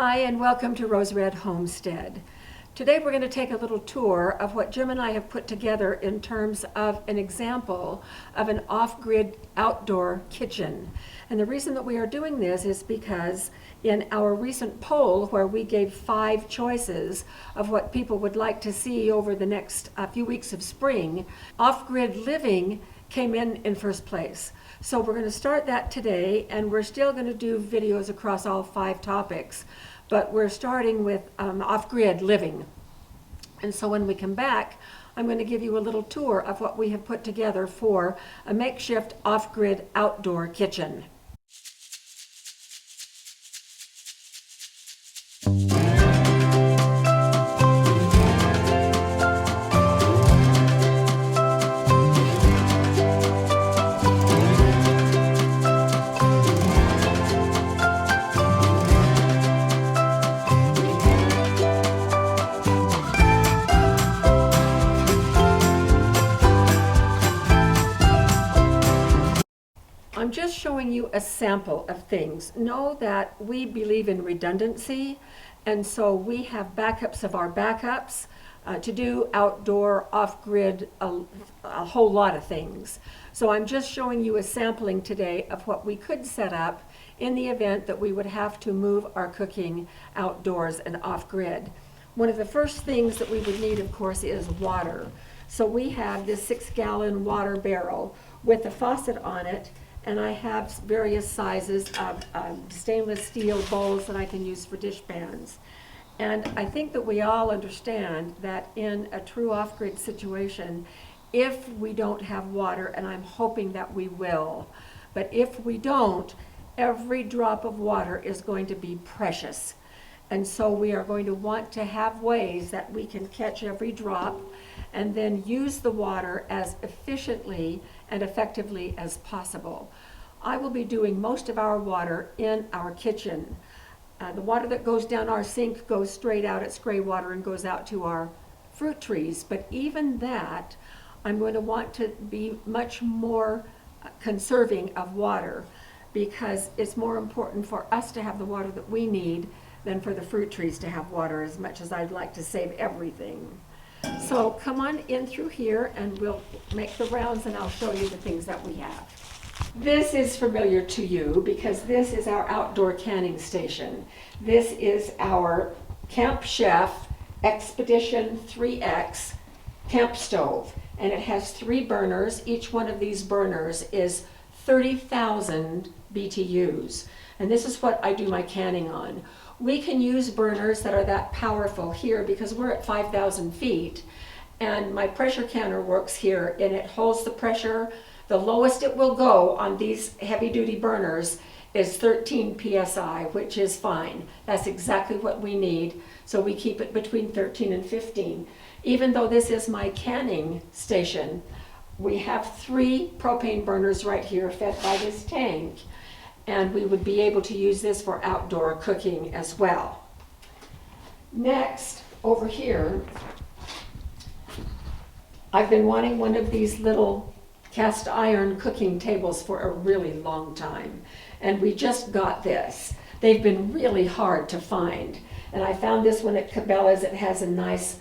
Hi, and welcome to Rose Red Homestead. Today we're going to take a little tour of what Jim and I have put together in terms of an example of an off-grid outdoor kitchen. And the reason that we are doing this is because in our recent poll, where we gave 5 choices of what people would like to see over the next few weeks of spring, off-grid living came in first place. So we're going to start that today, and we're still going to do videos across all 5 topics, but we're starting with off-grid living. And so when we come back, I'm going to give you a little tour of what we have put together for a makeshift off-grid outdoor kitchen. I'm just showing you a sample of things. Know that we believe in redundancy, and so we have backups of our backups to do outdoor, off-grid, a whole lot of things. So I'm just showing you a sampling today of what we could set up in the event that we would have to move our cooking outdoors and off-grid. One of the first things that we would need, of course, is water. So we have this 6-gallon water barrel with a faucet on it, and I have various sizes of stainless steel bowls that I can use for dish pans. And I think that we all understand that in a true off-grid situation, if we don't have water, and I'm hoping that we will, but if we don't, every drop of water is going to be precious. And so we are going to want to have ways that we can catch every drop and then use the water as efficiently and effectively as possible. I will be doing most of our water in our kitchen. The water that goes down our sink goes straight out. It's gray water and goes out to our fruit trees. But even that, I'm going to want to be much more conserving of water, because it's more important for us to have the water that we need than for the fruit trees to have water, as much as I'd like to save everything. So come on in through here and we'll make the rounds, and I'll show you the things that we have. This is familiar to you because this is our outdoor canning station. This is our Camp Chef Expedition 3X camp stove, and it has 3 burners. Each one of these burners is 30,000 BTUs, and this is what I do my canning on. We can use burners that are that powerful here because we're at 5,000 feet, and my pressure canner works here, and it holds the pressure. The lowest it will go on these heavy-duty burners is 13 psi, which is fine. That's exactly what we need, so we keep it between 13 and 15. Even though this is my canning station, we have 3 propane burners right here fed by this tank, and we would be able to use this for outdoor cooking as well. Next, over here, I've been wanting one of these little cast iron cooking tables for a really long time, and we just got this. They've been really hard to find, and I found this one at Cabela's. It has a nice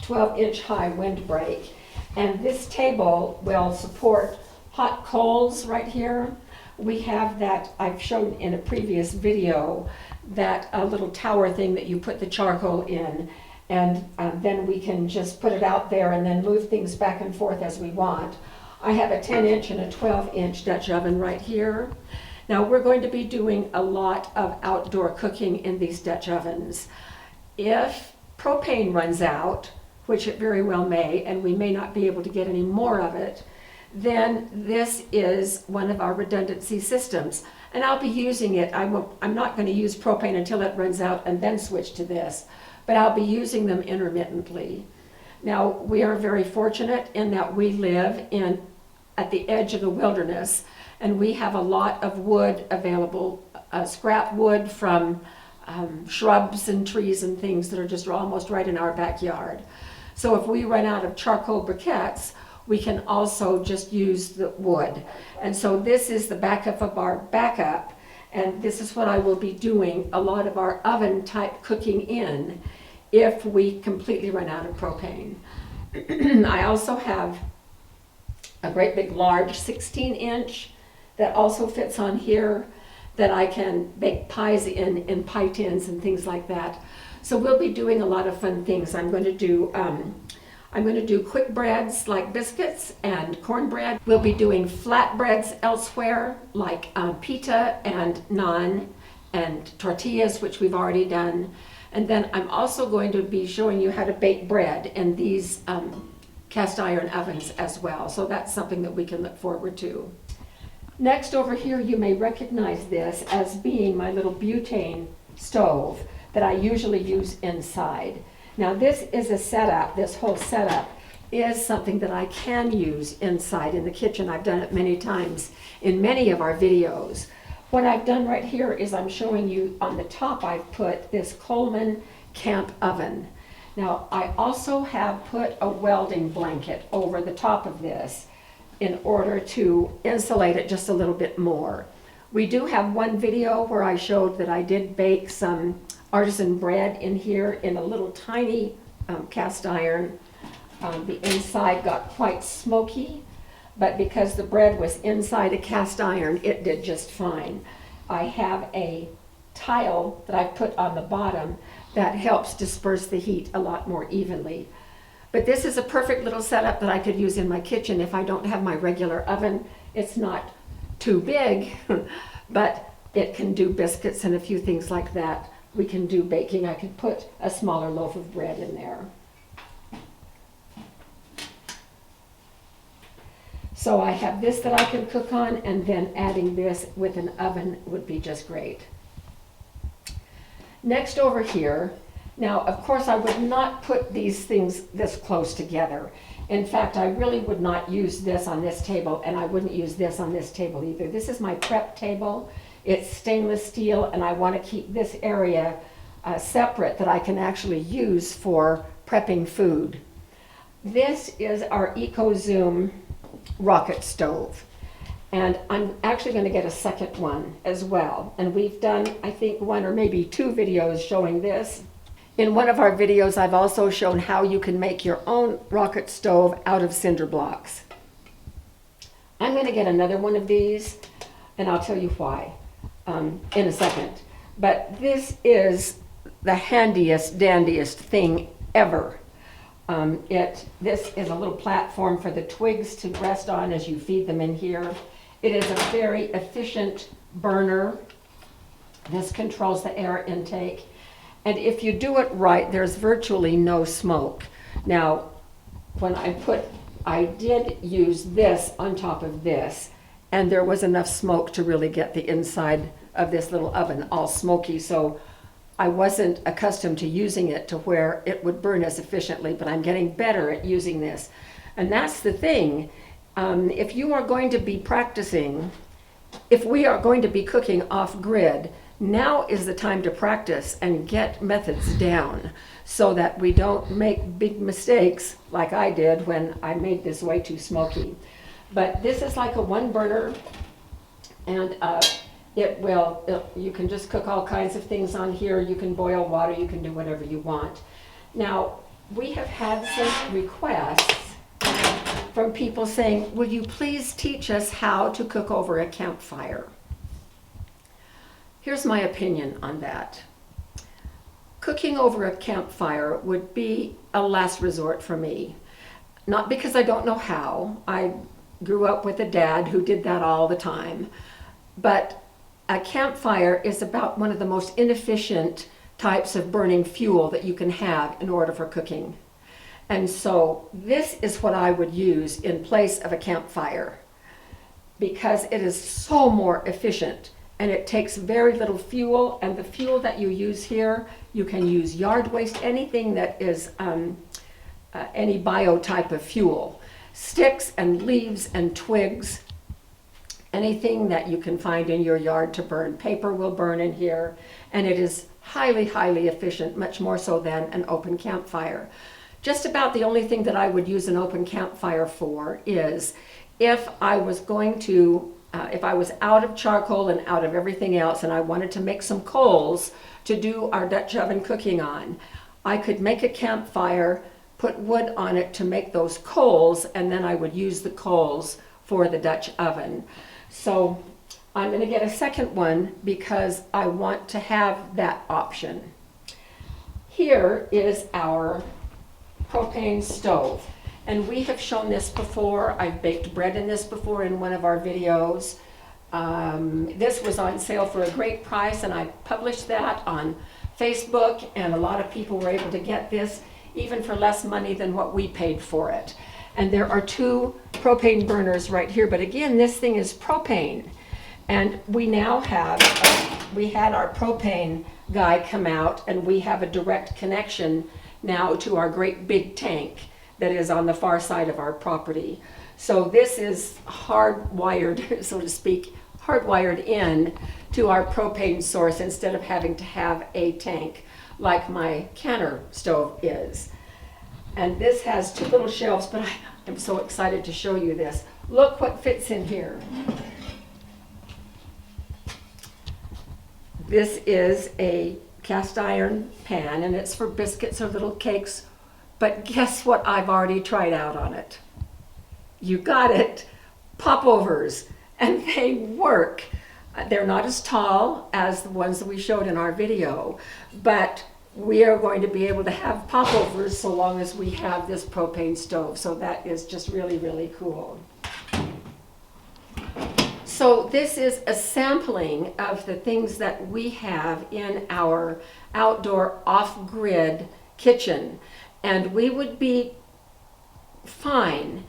12-inch high windbreak, and this table will support hot coals right here. We have that, I've shown in a previous video, that little tower thing that you put the charcoal in, and then we can just put it out there and then move things back and forth as we want. I have a 10-inch and a 12-inch Dutch oven right here. Now we're going to be doing a lot of outdoor cooking in these Dutch ovens. If propane runs out, which it very well may, and we may not be able to get any more of it, then this is one of our redundancy systems. And I'll be using it. I'm not going to use propane until it runs out and then switch to this, but I'll be using them intermittently. Now, we are very fortunate in that we live at the edge of the wilderness, and we have a lot of wood available, scrap wood from shrubs and trees and things that are just almost right in our backyard. So if we run out of charcoal briquettes, we can also just use the wood. And so this is the backup of our backup, And this is what I will be doing a lot of our oven type cooking in if we completely run out of propane. I also have a great big large 16-inch that also fits on here that I can bake pies in pie tins and things like that. So we'll be doing a lot of fun things. I'm going to do quick breads like biscuits and cornbread. We'll be doing flatbreads elsewhere like pita and naan and tortillas, which we've already done. And then I'm also going to be showing you how to bake bread in these cast iron ovens as well. So that's something that we can look forward to. Next over here, you may recognize this as being my little butane stove that I usually use inside. Now this is a setup, this whole setup is something that I can use inside in the kitchen. I've done it many times in many of our videos. What I've done right here is I'm showing you on the top I've put this Coleman camp oven. Now I also have put a welding blanket over the top of this in order to insulate it just a little bit more. We do have one video where I showed that I did bake some artisan bread in here in a little tiny cast iron. The inside got quite smoky, but because the bread was inside a cast iron, it did just fine. I have a tile that I put on the bottom that helps disperse the heat a lot more evenly. But this is a perfect little setup that I could use in my kitchen if I don't have my regular oven. It's not too big, but it can do biscuits and a few things like that. We can do baking. I could put a smaller loaf of bread in there. So I have this that I can cook on, and then adding this with an oven would be just great. Next over here, now of course I would not put these things this close together. In fact, I really would not use this on this table, and I wouldn't use this on this table either. This is my prep table. It's stainless steel, and I want to keep this area separate that I can actually use for prepping food. This is our EcoZoom rocket stove, and I'm actually going to get a second one as well. And we've done, I think, one or maybe two videos showing this. In one of our videos, I've also shown how you can make your own rocket stove out of cinder blocks. I'm going to get another one of these, and I'll tell you why in a second. But this is the handiest, dandiest thing ever. This is a little platform for the twigs to rest on as you feed them in here. It is a very efficient burner. This controls the air intake. And if you do it right, there's virtually no smoke. Now, when I did use this on top of this, and there was enough smoke to really get the inside of this little oven all smoky, so I wasn't accustomed to using it to where it would burn as efficiently, but I'm getting better at using this. And that's the thing. If you are going to be practicing, if we are going to be cooking off-grid, now is the time to practice and get methods down so that we don't make big mistakes like I did when I made this way too smoky. But this is like a one burner, and you can just cook all kinds of things on here. You can boil water, you can do whatever you want. Now, we have had some requests from people saying, will you please teach us how to cook over a campfire? Here's my opinion on that. Cooking over a campfire would be a last resort for me. Not because I don't know how. I grew up with a dad who did that all the time. But a campfire is about one of the most inefficient types of burning fuel that you can have in order for cooking. And so this is what I would use in place of a campfire because it is so more efficient. And it takes very little fuel, and the fuel that you use here, you can use yard waste, anything that is any bio type of fuel. Sticks and leaves and twigs, anything that you can find in your yard to burn. Paper will burn in here, and it is highly, highly efficient, much more so than an open campfire. Just about the only thing that I would use an open campfire for is if I was going to if I was out of charcoal and out of everything else and I wanted to make some coals to do our Dutch oven cooking on, I could make a campfire, put wood on it to make those coals, and then I would use the coals for the Dutch oven. So I'm going to get a second one because I want to have that option. Here is our propane stove. And we have shown this before. I've baked bread in this before in one of our videos. This was on sale for a great price, and I published that on Facebook, and a lot of people were able to get this even for less money than what we paid for it. And there are 2 propane burners right here, but again, this thing is propane. And we now have, we had our propane guy come out, and we have a direct connection now to our great big tank that is on the far side of our property. So this is hardwired, so to speak, hardwired in to our propane source instead of having to have a tank like my canner stove is. And this has 2 little shelves, but I'm so excited to show you this. Look what fits in here. This is a cast iron pan, and it's for biscuits or little cakes. But guess what I've already tried out on it? You got it, popovers, and they work. They're not as tall as the ones that we showed in our video, but we are going to be able to have popovers so long as we have this propane stove. So that is just really, really cool. So this is a sampling of the things that we have in our outdoor off-grid kitchen. And we would be fine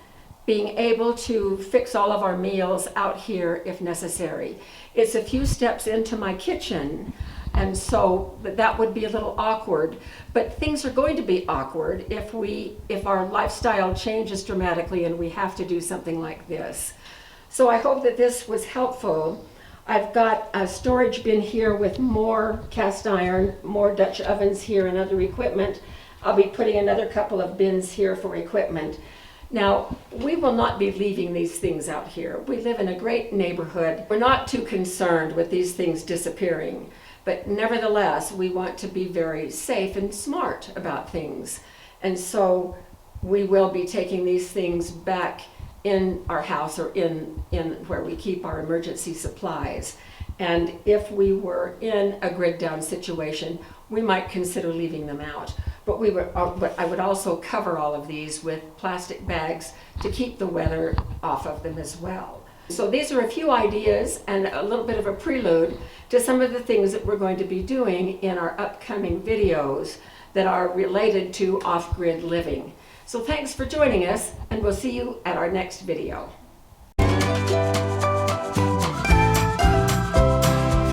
being able to fix all of our meals out here if necessary. It's a few steps into my kitchen, and so that would be a little awkward. But things are going to be awkward if our lifestyle changes dramatically and we have to do something like this. So I hope that this was helpful. I've got a storage bin here with more cast iron, more Dutch ovens here, and other equipment. I'll be putting another couple of bins here for equipment. Now, we will not be leaving these things out here. We live in a great neighborhood. We're not too concerned with these things disappearing, but nevertheless, we want to be very safe and smart about things. And so we will be taking these things back in our house or in where we keep our emergency supplies. And if we were in a grid down situation, we might consider leaving them out. But I would also cover all of these with plastic bags to keep the weather off of them as well. So these are a few ideas and a little bit of a prelude to some of the things that we're going to be doing in our upcoming videos that are related to off-grid living. So thanks for joining us, and we'll see you at our next video.